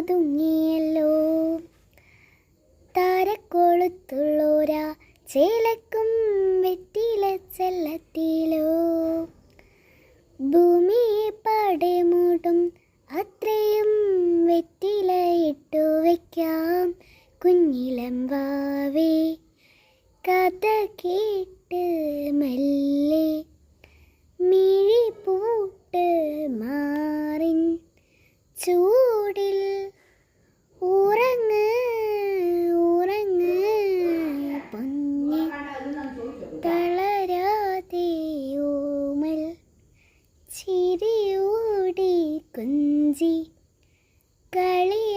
പതുങ്ങിയല്ലോ. താരക്കൊളുത്തുള്ളോരാ ചേലക്കും വെറ്റില ചെല്ലത്തിലോ. ഭൂമിയെ പാടെ മൂടും അത്രയും വെറ്റില ഇട്ടു വയ്ക്കാം കുഞ്ഞിലം വാവേ. കഥ കേട്ട് മെല്ലെ മിഴി പൂട്ട് മാറിൻ ചൂടിൽ ഉറങ്ങ് ഉറങ്ങ് പൊന്നെ തളരാതെ ഓമൽ ചിരിയോടി കുഞ്ചി കളി